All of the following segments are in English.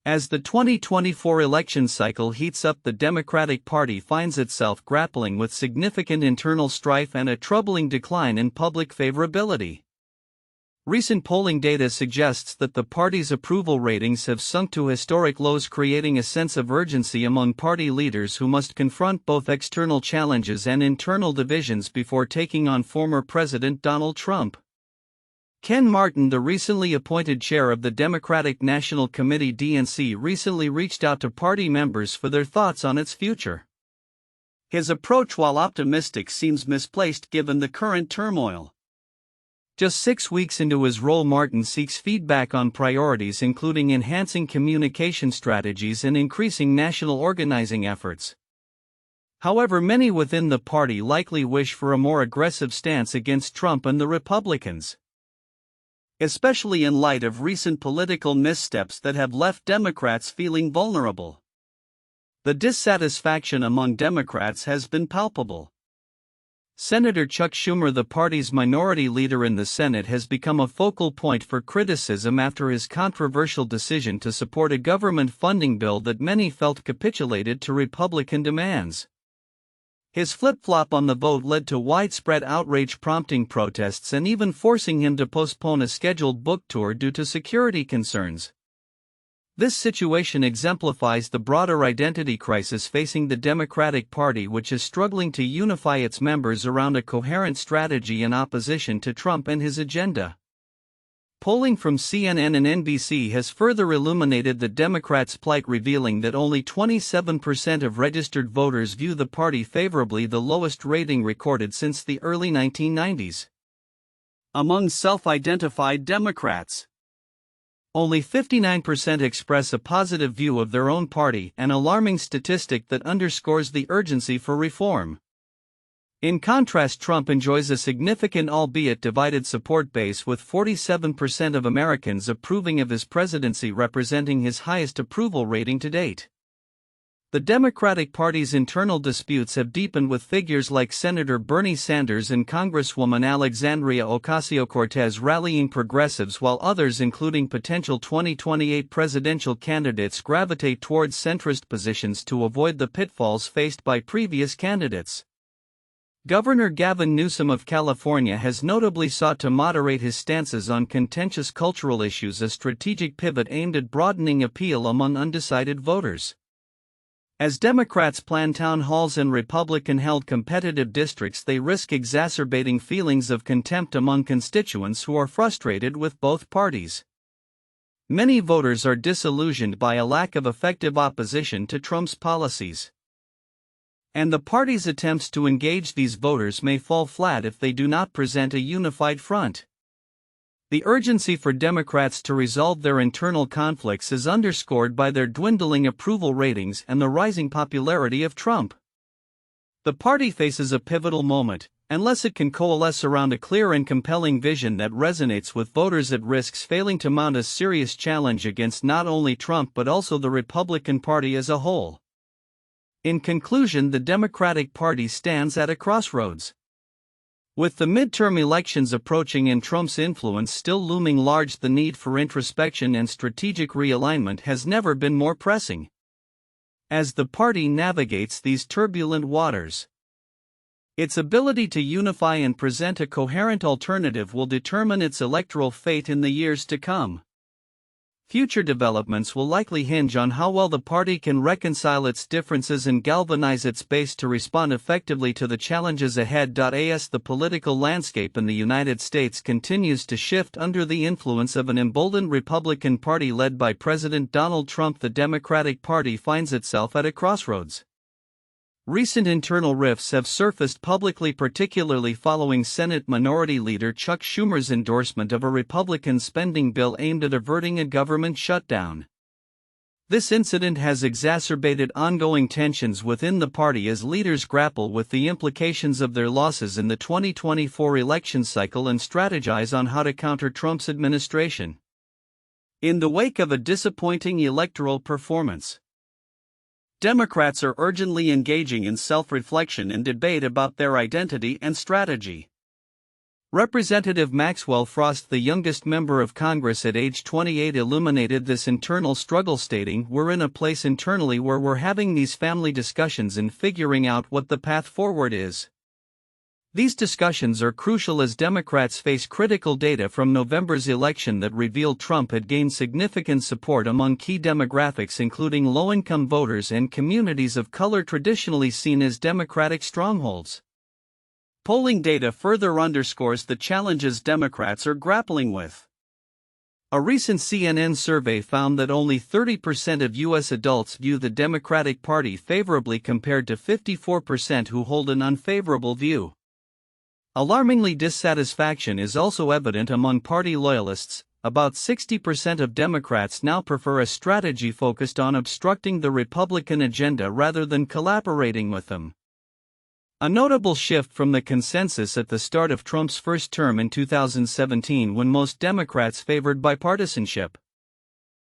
As the 2024 election cycle heats up, the Democratic Party finds itself grappling with significant internal strife and a troubling decline in public favorability. Recent polling data suggests that the party's approval ratings have sunk to historic lows, creating a sense of urgency among party leaders who must confront both external challenges and internal divisions before taking on former President Donald Trump. Ken Martin, the recently appointed chair of the Democratic National Committee (DNC), recently reached out to party members for their thoughts on its future. His approach, while optimistic, seems misplaced given the current turmoil. Just 6 weeks into his role, Martin seeks feedback on priorities including enhancing communication strategies and increasing national organizing efforts. However, many within the party likely wish for a more aggressive stance against Trump and the Republicans, especially in light of recent political missteps that have left Democrats feeling vulnerable. The dissatisfaction among Democrats has been palpable. Senator Chuck Schumer, the party's minority leader in the Senate, has become a focal point for criticism after his controversial decision to support a government funding bill that many felt capitulated to Republican demands. His flip-flop on the vote led to widespread outrage, prompting protests and even forcing him to postpone a scheduled book tour due to security concerns. This situation exemplifies the broader identity crisis facing the Democratic Party, which is struggling to unify its members around a coherent strategy in opposition to Trump and his agenda. Polling from CNN and NBC has further illuminated the Democrats' plight, revealing that only 27% of registered voters view the party favorably, the lowest rating recorded since the early 1990s. Among self-identified Democrats, only 59% express a positive view of their own party, an alarming statistic that underscores the urgency for reform. In contrast, Trump enjoys a significant, albeit divided, support base, with 47% of Americans approving of his presidency, representing his highest approval rating to date. The Democratic Party's internal disputes have deepened, with figures like Senator Bernie Sanders and Congresswoman Alexandria Ocasio-Cortez rallying progressives, while others, including potential 2028 presidential candidates, gravitate towards centrist positions to avoid the pitfalls faced by previous candidates. Governor Gavin Newsom of California has notably sought to moderate his stances on contentious cultural issues, a strategic pivot aimed at broadening appeal among undecided voters. As Democrats plan town halls in Republican-held competitive districts, they risk exacerbating feelings of contempt among constituents who are frustrated with both parties. Many voters are disillusioned by a lack of effective opposition to Trump's policies, and the party's attempts to engage these voters may fall flat if they do not present a unified front. The urgency for Democrats to resolve their internal conflicts is underscored by their dwindling approval ratings and the rising popularity of Trump. The party faces a pivotal moment. Unless it can coalesce around a clear and compelling vision that resonates with voters, it risks failing to mount a serious challenge against not only Trump but also the Republican Party as a whole. In conclusion, the Democratic Party stands at a crossroads. With the midterm elections approaching and Trump's influence still looming large, the need for introspection and strategic realignment has never been more pressing. As the party navigates these turbulent waters, its ability to unify and present a coherent alternative will determine its electoral fate in the years to come. Future developments will likely hinge on how well the party can reconcile its differences and galvanize its base to respond effectively to the challenges ahead. As the political landscape in the United States continues to shift under the influence of an emboldened Republican Party led by President Donald Trump, the Democratic Party finds itself at a crossroads. Recent internal rifts have surfaced publicly, particularly following Senate Minority Leader Chuck Schumer's endorsement of a Republican spending bill aimed at averting a government shutdown. This incident has exacerbated ongoing tensions within the party as leaders grapple with the implications of their losses in the 2024 election cycle and strategize on how to counter Trump's administration. In the wake of a disappointing electoral performance, Democrats are urgently engaging in self-reflection and debate about their identity and strategy. Representative Maxwell Frost, the youngest member of Congress at age 28, illuminated this internal struggle, stating, "We're in a place internally where we're having these family discussions and figuring out what the path forward is." These discussions are crucial as Democrats face critical data from November's election that revealed Trump had gained significant support among key demographics, including low-income voters and communities of color traditionally seen as Democratic strongholds. Polling data further underscores the challenges Democrats are grappling with. A recent CNN survey found that only 30% of U.S. adults view the Democratic Party favorably compared to 54% who hold an unfavorable view. Alarmingly, dissatisfaction is also evident among party loyalists. About 60% of Democrats now prefer a strategy focused on obstructing the Republican agenda rather than collaborating with them. A notable shift from the consensus at the start of Trump's first term in 2017, when most Democrats favored bipartisanship.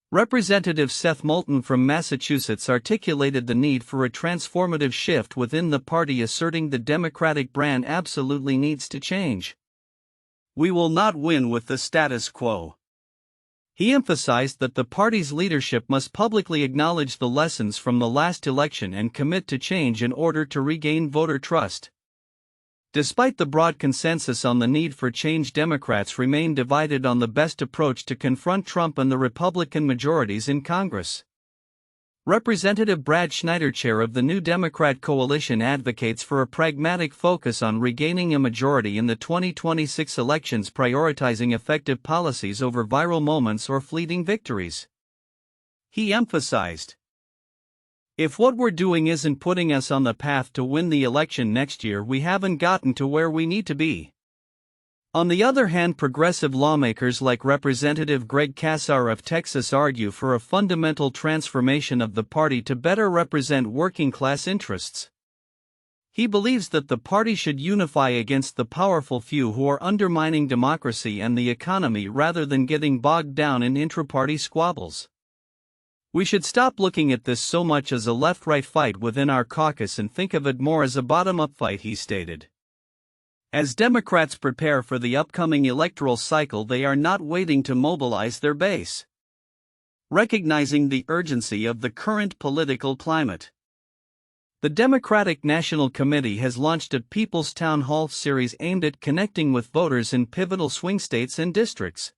Representative Seth Moulton from Massachusetts articulated the need for a transformative shift within the party, asserting the Democratic brand absolutely needs to change. "We will not win with the status quo." He emphasized that the party's leadership must publicly acknowledge the lessons from the last election and commit to change in order to regain voter trust. Despite the broad consensus on the need for change, Democrats remain divided on the best approach to confront Trump and the Republican majorities in Congress. Representative Brad Schneider, chair of the New Democrat Coalition, advocates for a pragmatic focus on regaining a majority in the 2026 elections, prioritizing effective policies over viral moments or fleeting victories. He emphasized, "If what we're doing isn't putting us on the path to win the election next year, we haven't gotten to where we need to be." On the other hand, progressive lawmakers like Representative Greg Casar of Texas argue for a fundamental transformation of the party to better represent working-class interests. He believes that the party should unify against the powerful few who are undermining democracy and the economy rather than getting bogged down in intra-party squabbles. "We should stop looking at this so much as a left-right fight within our caucus and think of it more as a bottom-up fight," he stated. As Democrats prepare for the upcoming electoral cycle, they are not waiting to mobilize their base. Recognizing the urgency of the current political climate, the Democratic National Committee has launched a People's Town Hall series aimed at connecting with voters in pivotal swing states and districts.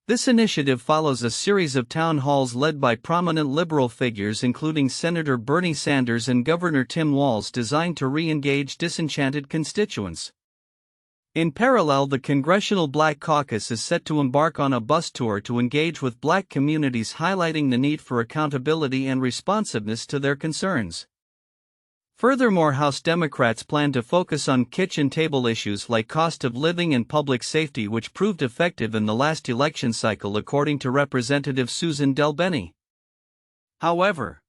This initiative follows a series of town halls led by prominent liberal figures, including Senator Bernie Sanders and Governor Tim Walz, designed to re-engage disenchanted constituents. In parallel, the Congressional Black Caucus is set to embark on a bus tour to engage with Black communities, highlighting the need for accountability and responsiveness to their concerns. Furthermore, House Democrats plan to focus on kitchen table issues like cost of living and public safety, which proved effective in the last election cycle, according to Representative Susan DelBene. However,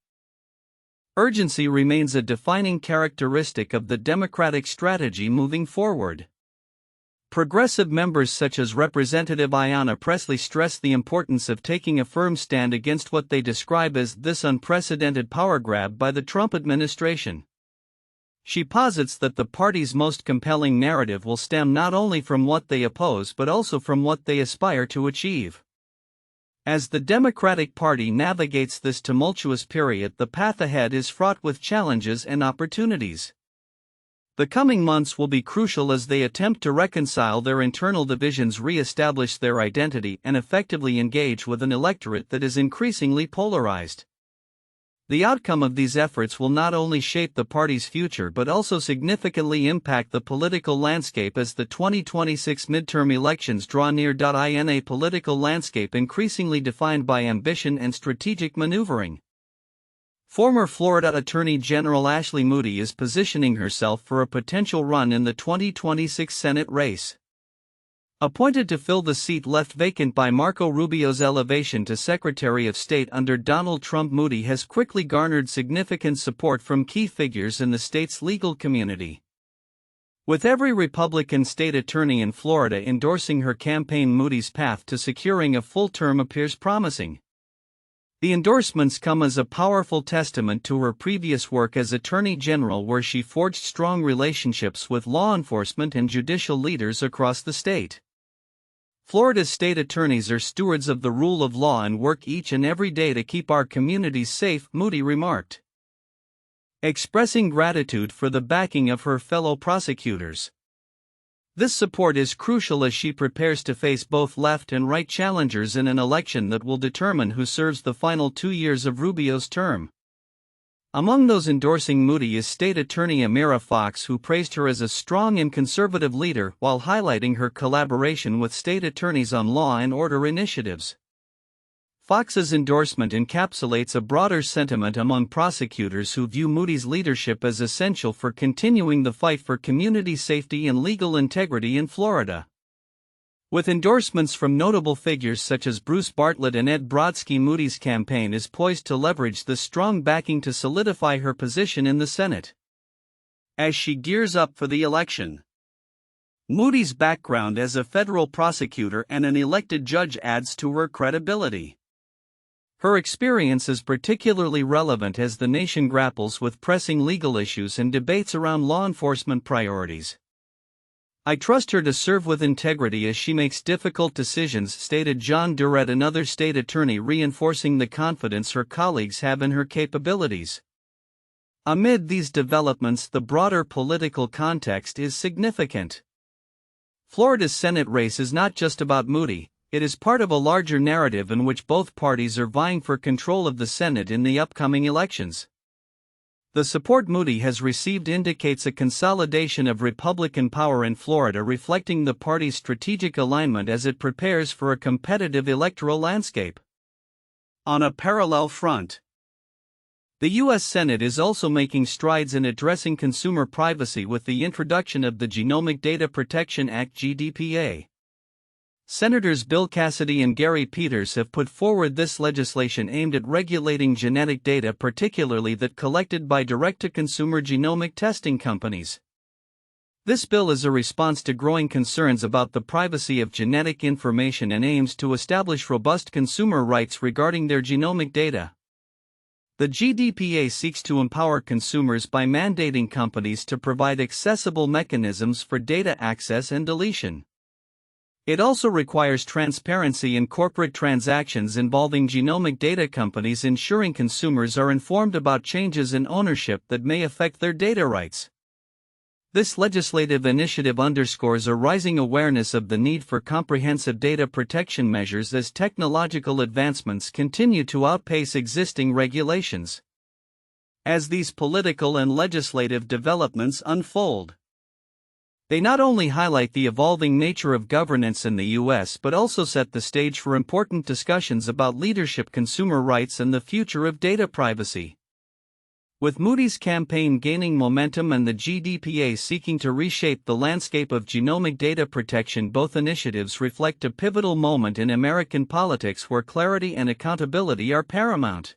urgency remains a defining characteristic of the Democratic strategy moving forward. Progressive members such as Representative Ayanna Pressley stress the importance of taking a firm stand against what they describe as this unprecedented power grab by the Trump administration. She posits that the party's most compelling narrative will stem not only from what they oppose but also from what they aspire to achieve. As the Democratic Party navigates this tumultuous period, the path ahead is fraught with challenges and opportunities. The coming months will be crucial as they attempt to reconcile their internal divisions, re-establish their identity, and effectively engage with an electorate that is increasingly polarized. The outcome of these efforts will not only shape the party's future but also significantly impact the political landscape as the 2026 midterm elections draw near. In a political landscape increasingly defined by ambition and strategic maneuvering, former Florida Attorney General Ashley Moody is positioning herself for a potential run in the 2026 Senate race. Appointed to fill the seat left vacant by Marco Rubio's elevation to Secretary of State under Donald Trump, Moody has quickly garnered significant support from key figures in the state's legal community. With every Republican state attorney in Florida endorsing her campaign, Moody's path to securing a full term appears promising. The endorsements come as a powerful testament to her previous work as Attorney General, where she forged strong relationships with law enforcement and judicial leaders across the state. Florida's state attorneys are stewards of the rule of law and work each and every day to keep our communities safe, Moody remarked, expressing gratitude for the backing of her fellow prosecutors. This support is crucial as she prepares to face both left and right challengers in an election that will determine who serves the final 2 years of Rubio's term. Among those endorsing Moody is State Attorney Amira Fox, who praised her as a strong and conservative leader while highlighting her collaboration with state attorneys on law and order initiatives. Fox's endorsement encapsulates a broader sentiment among prosecutors who view Moody's leadership as essential for continuing the fight for community safety and legal integrity in Florida. With endorsements from notable figures such as Bruce Bartlett and Ed Brodsky, Moody's campaign is poised to leverage this strong backing to solidify her position in the Senate. As she gears up for the election, Moody's background as a federal prosecutor and an elected judge adds to her credibility. Her experience is particularly relevant as the nation grapples with pressing legal issues and debates around law enforcement priorities. "I trust her to serve with integrity as she makes difficult decisions," stated John Durrett, another state attorney, reinforcing the confidence her colleagues have in her capabilities. Amid these developments, the broader political context is significant. Florida's Senate race is not just about Moody. It is part of a larger narrative in which both parties are vying for control of the Senate in the upcoming elections. The support Moody has received indicates a consolidation of Republican power in Florida, reflecting the party's strategic alignment as it prepares for a competitive electoral landscape. On a parallel front, the U.S. Senate is also making strides in addressing consumer privacy with the introduction of the Genomic Data Protection Act (GDPA). Senators Bill Cassidy and Gary Peters have put forward this legislation aimed at regulating genetic data, particularly that collected by direct-to-consumer genomic testing companies. This bill is a response to growing concerns about the privacy of genetic information and aims to establish robust consumer rights regarding their genomic data. The GDPA seeks to empower consumers by mandating companies to provide accessible mechanisms for data access and deletion. It also requires transparency in corporate transactions involving genomic data companies, ensuring consumers are informed about changes in ownership that may affect their data rights. This legislative initiative underscores a rising awareness of the need for comprehensive data protection measures as technological advancements continue to outpace existing regulations. As these political and legislative developments unfold, they not only highlight the evolving nature of governance in the U.S. but also set the stage for important discussions about leadership, consumer rights, and the future of data privacy. With Moody's campaign gaining momentum and the GDPA seeking to reshape the landscape of genomic data protection, both initiatives reflect a pivotal moment in American politics where clarity and accountability are paramount.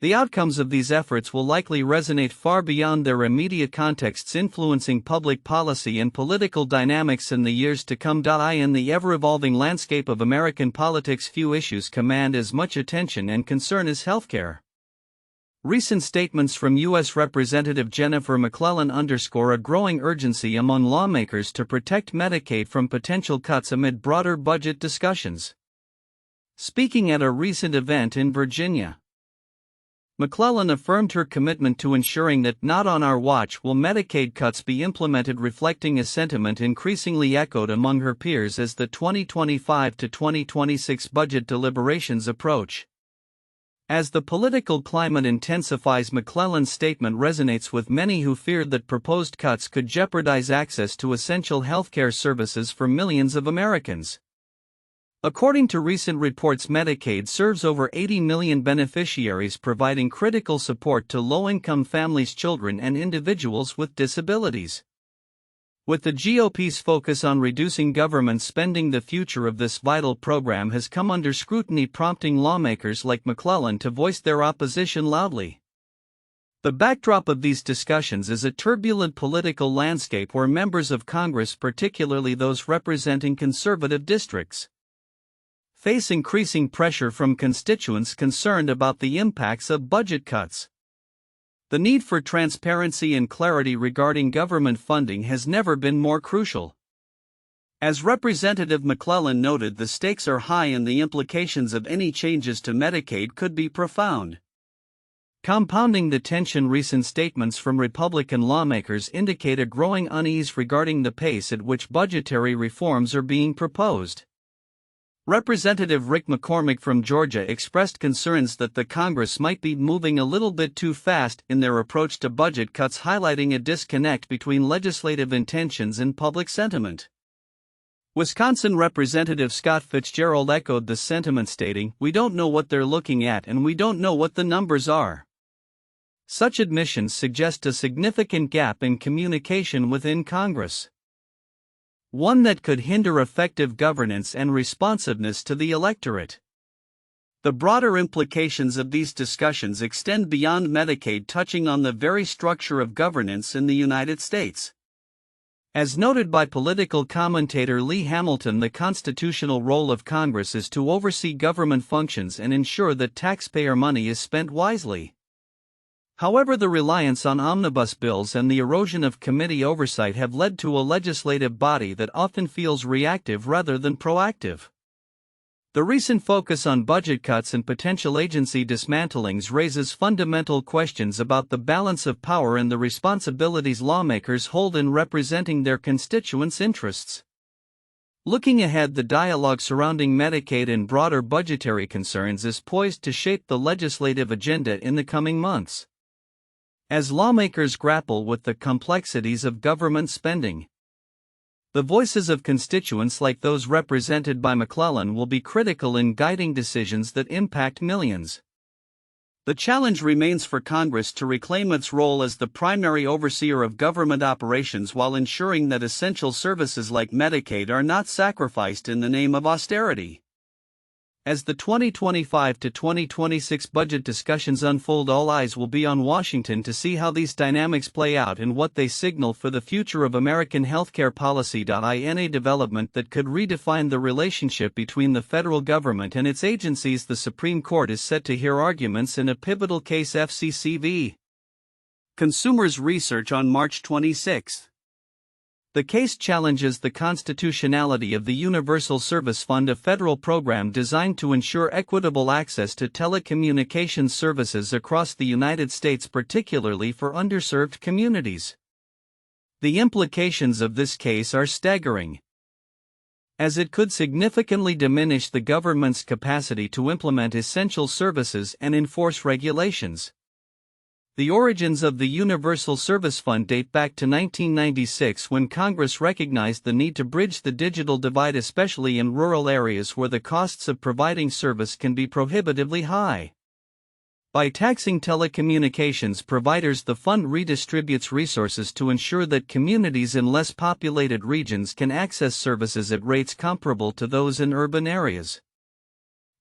The outcomes of these efforts will likely resonate far beyond their immediate contexts, influencing public policy and political dynamics in the years to come. In the ever-evolving landscape of American politics, few issues command as much attention and concern as healthcare. Recent statements from U.S. Representative Jennifer McClellan underscore a growing urgency among lawmakers to protect Medicaid from potential cuts amid broader budget discussions. Speaking at a recent event in Virginia, McClellan affirmed her commitment to ensuring that not on our watch will Medicaid cuts be implemented, reflecting a sentiment increasingly echoed among her peers as the 2025 to 2026 budget deliberations approach. As the political climate intensifies, McClellan's statement resonates with many who feared that proposed cuts could jeopardize access to essential healthcare services for millions of Americans. According to recent reports, Medicaid serves over 80 million beneficiaries, providing critical support to low-income families, children, and individuals with disabilities. With the GOP's focus on reducing government spending, the future of this vital program has come under scrutiny, prompting lawmakers like McClellan to voice their opposition loudly. The backdrop of these discussions is a turbulent political landscape where members of Congress, particularly those representing conservative districts, face increasing pressure from constituents concerned about the impacts of budget cuts. The need for transparency and clarity regarding government funding has never been more crucial. As Representative McClellan noted, the stakes are high and the implications of any changes to Medicaid could be profound. Compounding the tension, recent statements from Republican lawmakers indicate a growing unease regarding the pace at which budgetary reforms are being proposed. Representative Rick McCormick from Georgia expressed concerns that the Congress might be moving a little bit too fast in their approach to budget cuts, highlighting a disconnect between legislative intentions and public sentiment. Wisconsin Representative Scott Fitzgerald echoed the sentiment, stating, "We don't know what they're looking at and we don't know what the numbers are." Such admissions suggest a significant gap in communication within Congress, one that could hinder effective governance and responsiveness to the electorate. The broader implications of these discussions extend beyond Medicaid, touching on the very structure of governance in the United States. As noted by political commentator Lee Hamilton, the constitutional role of Congress is to oversee government functions and ensure that taxpayer money is spent wisely. However, the reliance on omnibus bills and the erosion of committee oversight have led to a legislative body that often feels reactive rather than proactive. The recent focus on budget cuts and potential agency dismantlings raises fundamental questions about the balance of power and the responsibilities lawmakers hold in representing their constituents' interests. Looking ahead, the dialogue surrounding Medicaid and broader budgetary concerns is poised to shape the legislative agenda in the coming months. As lawmakers grapple with the complexities of government spending, the voices of constituents like those represented by McClellan will be critical in guiding decisions that impact millions. The challenge remains for Congress to reclaim its role as the primary overseer of government operations while ensuring that essential services like Medicaid are not sacrificed in the name of austerity. As the 2025 to 2026 budget discussions unfold, all eyes will be on Washington to see how these dynamics play out and what they signal for the future of American healthcare policy. In a development that could redefine the relationship between the federal government and its agencies, the Supreme Court is set to hear arguments in a pivotal case, FCC v. Consumers Research, on March 26. The case challenges the constitutionality of the Universal Service Fund, a federal program designed to ensure equitable access to telecommunications services across the United States, particularly for underserved communities. The implications of this case are staggering, as it could significantly diminish the government's capacity to implement essential services and enforce regulations. The origins of the Universal Service Fund date back to 1996, when Congress recognized the need to bridge the digital divide, especially in rural areas where the costs of providing service can be prohibitively high. By taxing telecommunications providers, the fund redistributes resources to ensure that communities in less populated regions can access services at rates comparable to those in urban areas.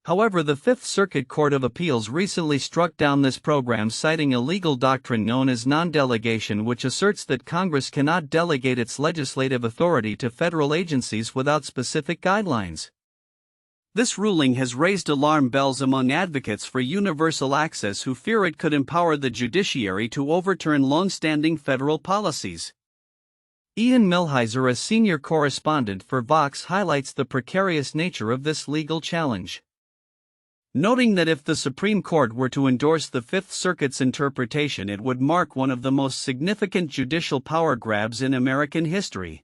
However, the Fifth Circuit Court of Appeals recently struck down this program, citing a legal doctrine known as non-delegation, which asserts that Congress cannot delegate its legislative authority to federal agencies without specific guidelines. This ruling has raised alarm bells among advocates for universal access, who fear it could empower the judiciary to overturn long-standing federal policies. Ian Millhiser, a senior correspondent for Vox, highlights the precarious nature of this legal challenge, noting that if the Supreme Court were to endorse the Fifth Circuit's interpretation, it would mark one of the most significant judicial power grabs in American history.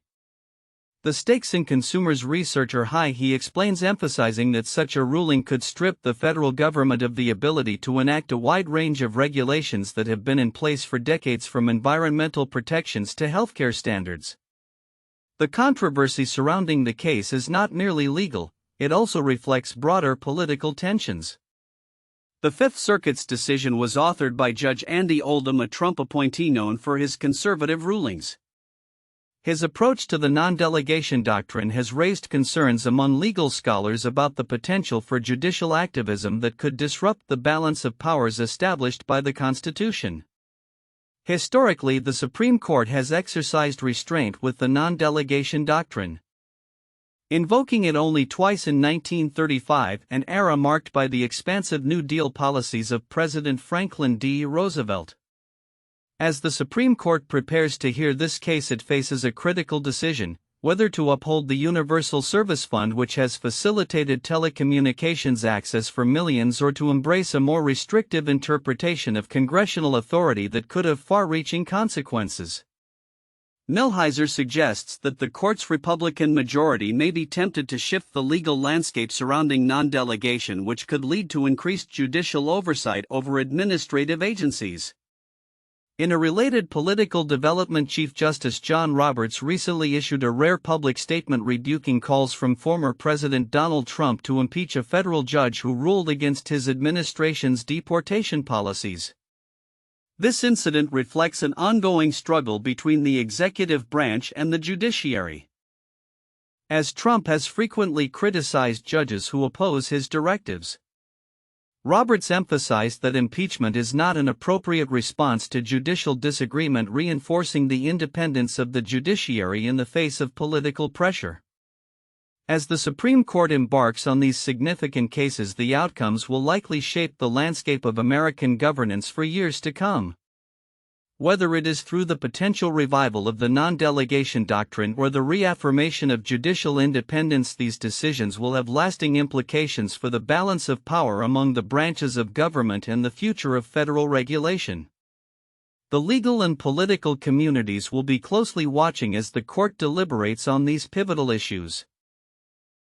The stakes in consumers' research are high, he explains, emphasizing that such a ruling could strip the federal government of the ability to enact a wide range of regulations that have been in place for decades, from environmental protections to healthcare standards. The controversy surrounding the case is not merely legal, it also reflects broader political tensions. The Fifth Circuit's decision was authored by Judge Andy Oldham, a Trump appointee known for his conservative rulings. His approach to the non-delegation doctrine has raised concerns among legal scholars about the potential for judicial activism that could disrupt the balance of powers established by the Constitution. Historically, the Supreme Court has exercised restraint with the non-delegation doctrine. invoking it only twice in 1935, an era marked by the expansive New Deal policies of President Franklin D. Roosevelt. As the Supreme Court prepares to hear this case, it faces a critical decision: whether to uphold the Universal Service Fund, which has facilitated telecommunications access for millions, or to embrace a more restrictive interpretation of congressional authority that could have far-reaching consequences. Millhiser suggests that the court's Republican majority may be tempted to shift the legal landscape surrounding non-delegation, which could lead to increased judicial oversight over administrative agencies. In a related political development, Chief Justice John Roberts recently issued a rare public statement rebuking calls from former President Donald Trump to impeach a federal judge who ruled against his administration's deportation policies. This incident reflects an ongoing struggle between the executive branch and the judiciary, as Trump has frequently criticized judges who oppose his directives. Roberts emphasized that impeachment is not an appropriate response to judicial disagreement, reinforcing the independence of the judiciary in the face of political pressure. As the Supreme Court embarks on these significant cases, the outcomes will likely shape the landscape of American governance for years to come. Whether it is through the potential revival of the non-delegation doctrine or the reaffirmation of judicial independence, these decisions will have lasting implications for the balance of power among the branches of government and the future of federal regulation. The legal and political communities will be closely watching as the court deliberates on these pivotal issues.